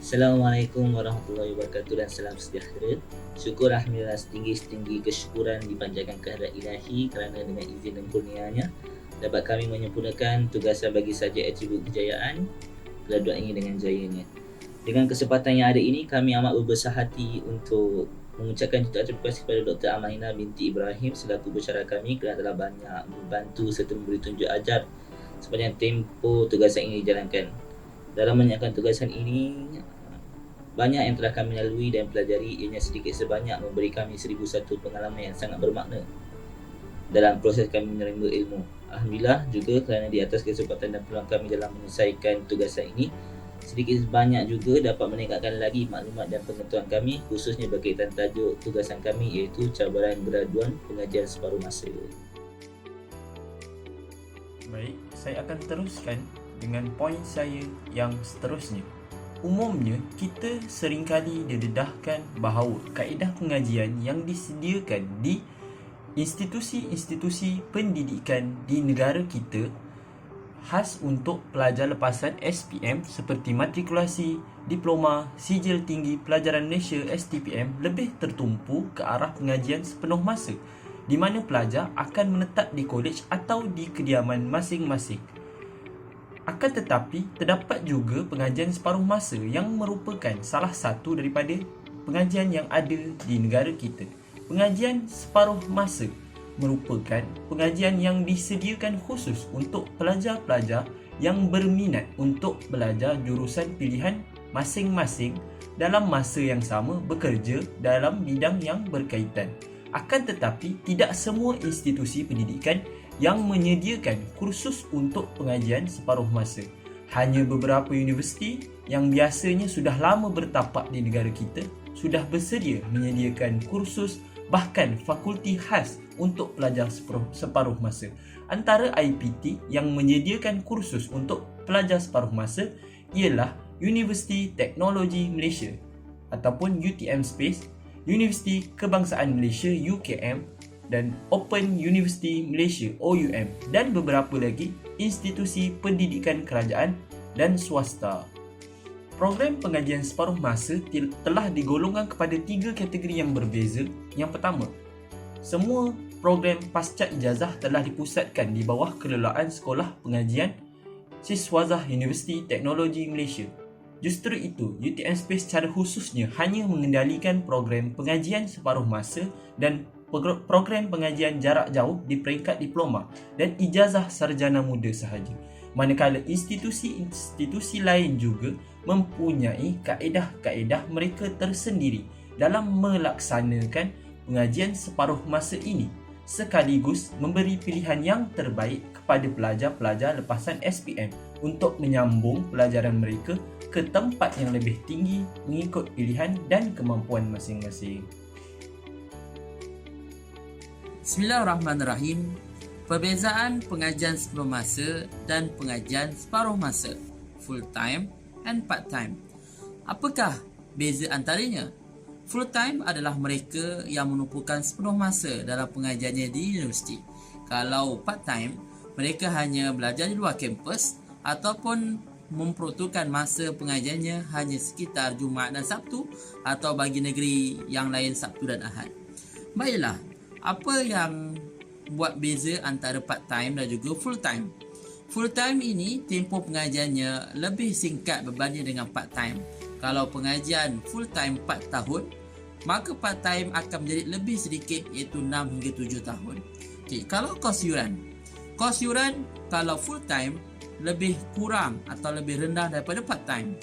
Assalamualaikum warahmatullahi wabarakatuh dan salam sejahtera. Syukur alhamdulillah setinggi-setinggi kesyukuran dipanjatkan kehadrat Ilahi kerana dengan izin dan kurnianya dapat kami menyempurnakan tugasan bagi saja atribut kejayaan, graduat ini dengan jayanya. Dengan kesempatan yang ada ini, kami amat berbesar hati untuk mengucapkan jutaan terima kasih kepada Dr. Amaina binti Ibrahim selaku pensyarah kami kerana telah banyak membantu serta memberi tunjuk ajar sepanjang tempoh tugasan ini dijalankan. Dalam menjalankan tugasan ini, banyak yang telah kami lalui dan pelajari, ianya sedikit sebanyak memberi kami 1001 pengalaman yang sangat bermakna dalam proses kami menerima ilmu. Alhamdulillah juga kerana di atas kesempatan dan peluang kami dalam menyelesaikan tugasan ini, sedikit sebanyak juga dapat meningkatkan lagi maklumat dan pengetahuan kami, khususnya berkaitan tajuk tugasan kami iaitu cabaran graduan pengajian separuh masa. Baik, saya akan teruskan dengan poin saya yang seterusnya. Umumnya, kita seringkali didedahkan bahawa kaedah pengajian yang disediakan di institusi-institusi pendidikan di negara kita khas untuk pelajar lepasan SPM seperti matrikulasi, diploma, sijil tinggi pelajaran Malaysia STPM lebih tertumpu ke arah pengajian sepenuh masa, di mana pelajar akan menetap di kolej atau di kediaman masing-masing. Akan tetapi, terdapat juga pengajian separuh masa yang merupakan salah satu daripada pengajian yang ada di negara kita. Pengajian separuh masa merupakan pengajian yang disediakan khusus untuk pelajar-pelajar yang berminat untuk belajar jurusan pilihan masing-masing dalam masa yang sama bekerja dalam bidang yang berkaitan. Akan tetapi, tidak semua institusi pendidikan yang menyediakan kursus untuk pengajian separuh masa. Hanya beberapa universiti yang biasanya sudah lama bertapak di negara kita sudah bersedia menyediakan kursus, bahkan fakulti khas untuk pelajar separuh masa. Antara IPT yang menyediakan kursus untuk pelajar separuh masa ialah Universiti Teknologi Malaysia ataupun UTM Space, Universiti Kebangsaan Malaysia UKM dan Open University Malaysia OUM, dan beberapa lagi institusi pendidikan kerajaan dan swasta. Program pengajian separuh masa telah digolongkan kepada 3 kategori yang berbeza. Yang pertama, semua program pasca ijazah telah dipusatkan di bawah kelolaan Sekolah Pengajian Siswazah Universiti Teknologi Malaysia. Justru itu, UTM Space secara khususnya hanya mengendalikan program pengajian separuh masa dan program pengajian jarak jauh di peringkat diploma dan ijazah sarjana muda sahaja. Manakala institusi-institusi lain juga mempunyai kaedah-kaedah mereka tersendiri dalam melaksanakan pengajian separuh masa ini, sekaligus memberi pilihan yang terbaik kepada pelajar-pelajar lepasan SPM untuk menyambung pelajaran mereka ke tempat yang lebih tinggi mengikut pilihan dan kemampuan masing-masing. Bismillahirrahmanirrahim. Perbezaan pengajian sepenuh masa dan pengajian separuh masa, full time and part time. Apakah beza antaranya? Full time adalah mereka yang menumpukan sepenuh masa dalam pengajiannya di universiti. Kalau part time, mereka hanya belajar di luar kampus ataupun memperuntukkan masa pengajiannya hanya sekitar Jumaat dan Sabtu, atau bagi negeri yang lain Sabtu dan Ahad. Baiklah, apa yang buat beza antara part time dan juga full time? Full time ini tempoh pengajiannya lebih singkat berbanding dengan part time. Kalau pengajian full time 4 tahun, maka part time akan menjadi lebih sedikit, iaitu 6 hingga 7 tahun. Okey, kalau kos yuran kalau full time lebih kurang atau lebih rendah daripada part time.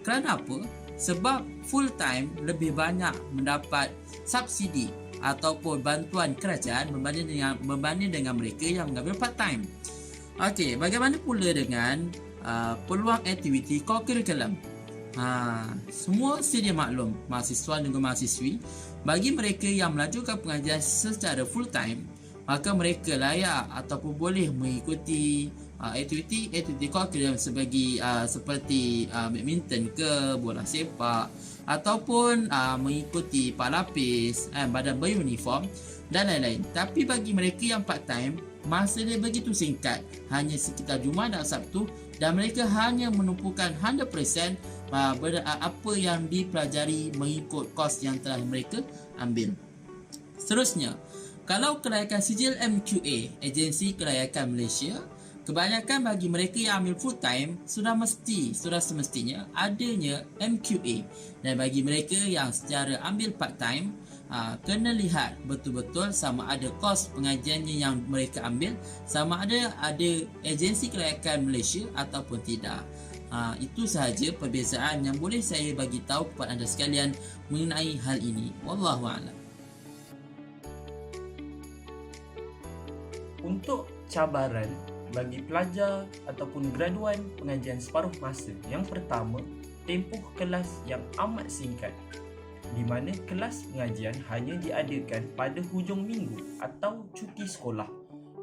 Kerana apa? Sebab full time lebih banyak mendapat subsidi ataupun bantuan kerajaan berbanding dengan mereka yang mengambil part time. Okey, bagaimana pula dengan peluang aktiviti co-curriculum? Semua sedia maklum, mahasiswa dan mahasiswi, bagi mereka yang melajukan pengajian secara full time, maka mereka layak ataupun boleh mengikuti aktiviti co-curriculum seperti badminton ke, bola sepak, ataupun mengikuti Pak Lapis, badan beruniform dan lain-lain. Tapi bagi mereka yang part time, masa dia begitu singkat, hanya sekitar Jumaat dan Sabtu, dan mereka hanya menumpukan 100% apa yang dipelajari mengikut kos yang telah mereka ambil. Seterusnya, kalau kelayakan sijil MQA, Agensi Kelayakan Malaysia, kebanyakan bagi mereka yang ambil full time sudah semestinya adanya MQA, dan bagi mereka yang secara ambil part time, kena lihat betul-betul sama ada kos pengajiannya yang mereka ambil sama ada Agensi Kelayakan Malaysia ataupun tidak. Itu sahaja perbezaan yang boleh saya bagi tahu kepada anda sekalian mengenai hal ini. Wallahu a'lam. Untuk cabaran bagi pelajar ataupun graduan pengajian separuh masa, yang pertama, tempoh kelas yang amat singkat, di mana kelas pengajian hanya diadakan pada hujung minggu atau cuti sekolah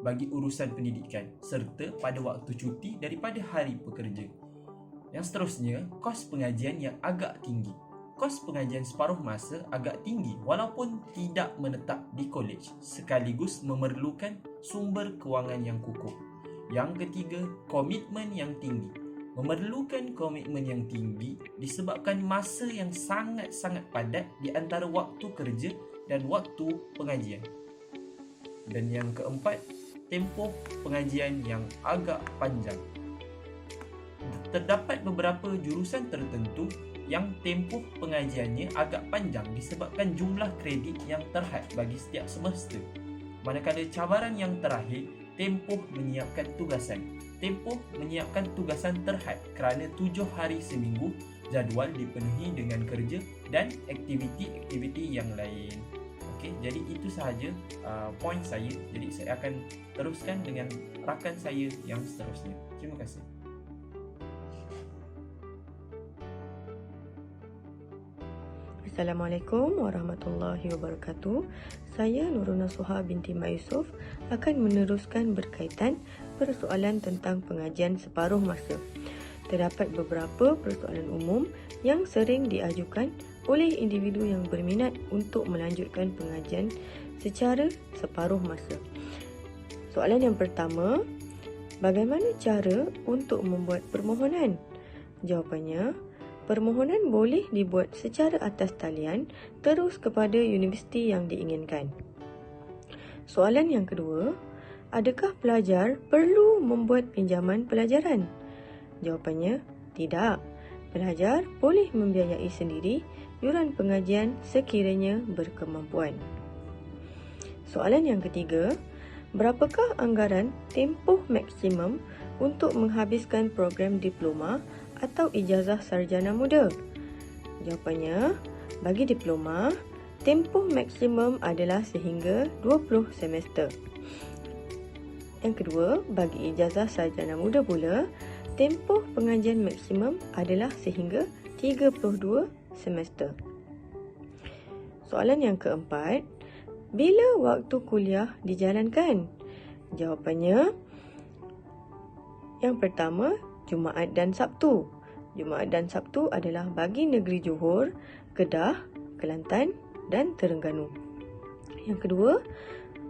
bagi urusan pendidikan serta pada waktu cuti daripada hari pekerja. Yang seterusnya, kos pengajian yang agak tinggi. Kos pengajian separuh masa agak tinggi walaupun tidak menetap di kolej, sekaligus memerlukan sumber kewangan yang kukuh. Yang ketiga, komitmen yang tinggi. Memerlukan komitmen yang tinggi disebabkan masa yang sangat-sangat padat di antara waktu kerja dan waktu pengajian. Dan yang keempat, tempoh pengajian yang agak panjang. Terdapat beberapa jurusan tertentu yang tempoh pengajiannya agak panjang disebabkan jumlah kredit yang terhad bagi setiap semester. Manakala cabaran yang terakhir, tempoh menyiapkan tugasan. Tempoh menyiapkan tugasan terhad kerana 7 hari seminggu jadual dipenuhi dengan kerja dan aktiviti-aktiviti yang lain. Okey, jadi itu sahaja poin saya. Jadi saya akan teruskan dengan rakan saya yang seterusnya. Terima kasih. Assalamualaikum warahmatullahi wabarakatuh. Saya Nurul Nasuha binti Mak Yusof akan meneruskan berkaitan persoalan tentang pengajian separuh masa. Terdapat beberapa persoalan umum yang sering diajukan oleh individu yang berminat untuk melanjutkan pengajian secara separuh masa. Soalan yang pertama, bagaimana cara untuk membuat permohonan? Jawapannya, permohonan boleh dibuat secara atas talian terus kepada universiti yang diinginkan. Soalan yang kedua, adakah pelajar perlu membuat pinjaman pelajaran? Jawapannya, tidak. Pelajar boleh membiayai sendiri yuran pengajian sekiranya berkemampuan. Soalan yang ketiga, berapakah anggaran tempoh maksimum untuk menghabiskan program diploma atau ijazah sarjana muda? Jawapannya, bagi diploma, tempoh maksimum adalah sehingga 20 semester. Yang kedua, bagi ijazah sarjana muda pula, tempoh pengajian maksimum adalah sehingga 32 semester. Soalan yang keempat, bila waktu kuliah dijalankan? Jawapannya, yang pertama, Jumaat dan Sabtu. Jumaat dan Sabtu adalah bagi negeri Johor, Kedah, Kelantan dan Terengganu. Yang kedua,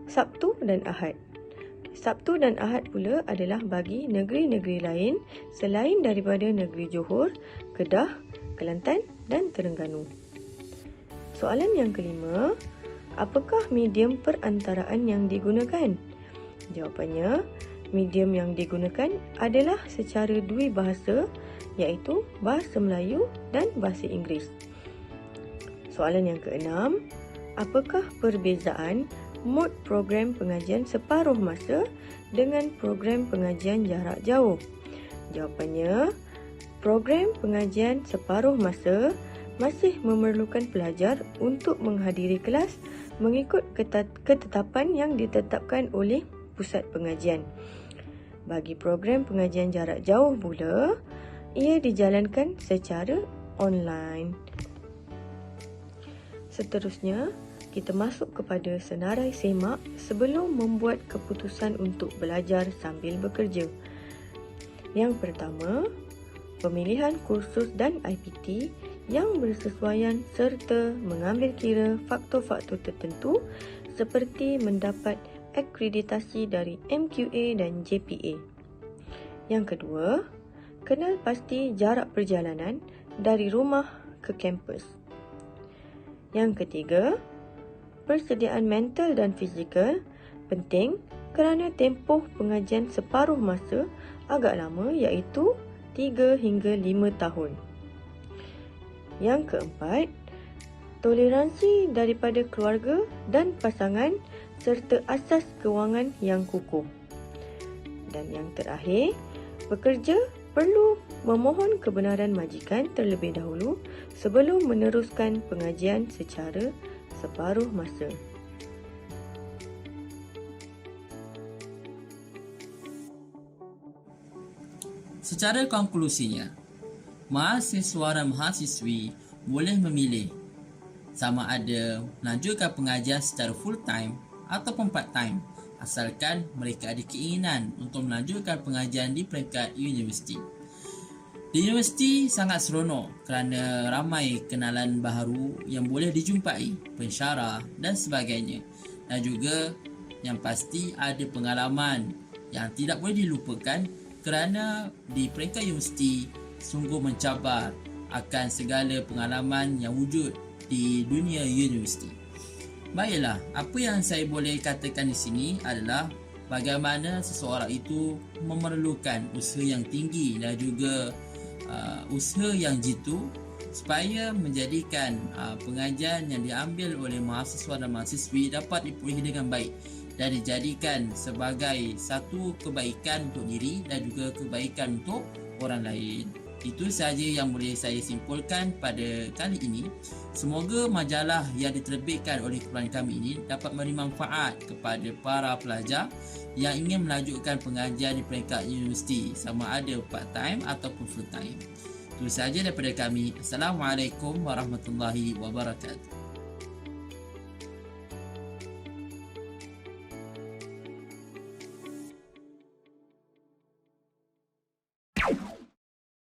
Sabtu dan Ahad. Sabtu dan Ahad pula adalah bagi negeri-negeri lain selain daripada negeri Johor, Kedah, Kelantan dan Terengganu. Soalan yang kelima, apakah medium perantaraan yang digunakan? Jawapannya, medium yang digunakan adalah secara dua bahasa, iaitu bahasa Melayu dan bahasa Inggeris. Soalan yang keenam, apakah perbezaan mod program pengajian separuh masa dengan program pengajian jarak jauh? Jawapannya, program pengajian separuh masa masih memerlukan pelajar untuk menghadiri kelas mengikut ketetapan yang ditetapkan oleh pusat pengajian. Bagi program pengajian jarak jauh pula, ia dijalankan secara online. Seterusnya, kita masuk kepada senarai semak sebelum membuat keputusan untuk belajar sambil bekerja. Yang pertama, pemilihan kursus dan IPT yang bersesuaian serta mengambil kira faktor-faktor tertentu seperti mendapat akreditasi dari MQA dan JPA. Yang kedua, kenal pasti jarak perjalanan dari rumah ke kampus. Yang ketiga, persediaan mental dan fizikal penting kerana tempoh pengajian separuh masa agak lama, iaitu 3 hingga 5 tahun. Yang keempat, toleransi daripada keluarga dan pasangan serta asas kewangan yang kukuh. Dan yang terakhir, pekerja perlu memohon kebenaran majikan terlebih dahulu sebelum meneruskan pengajian secara separuh masa. Secara konklusinya, mahasiswa dan mahasiswi boleh memilih sama ada melanjutkan pengajian secara full time ataupun part time, asalkan mereka ada keinginan untuk melanjutkan pengajian di peringkat universiti. Di universiti sangat seronok kerana ramai kenalan baharu yang boleh dijumpai, pensyarah dan sebagainya. Dan juga yang pasti ada pengalaman yang tidak boleh dilupakan kerana di peringkat universiti sungguh mencabar akan segala pengalaman yang wujud di dunia universiti. Baiklah, apa yang saya boleh katakan di sini adalah bagaimana seseorang itu memerlukan usaha yang tinggi dan juga usaha yang jitu supaya menjadikan pengajian yang diambil oleh mahasiswa dan mahasiswi dapat diperolehi dengan baik dan dijadikan sebagai satu kebaikan untuk diri dan juga kebaikan untuk orang lain. Itu sahaja yang boleh saya simpulkan pada kali ini. Semoga majalah yang diterbitkan oleh kumpulan kami ini dapat memberi manfaat kepada para pelajar yang ingin melanjutkan pengajian di peringkat universiti, sama ada part time ataupun full time. Itu sahaja daripada kami. Assalamualaikum warahmatullahi wabarakatuh.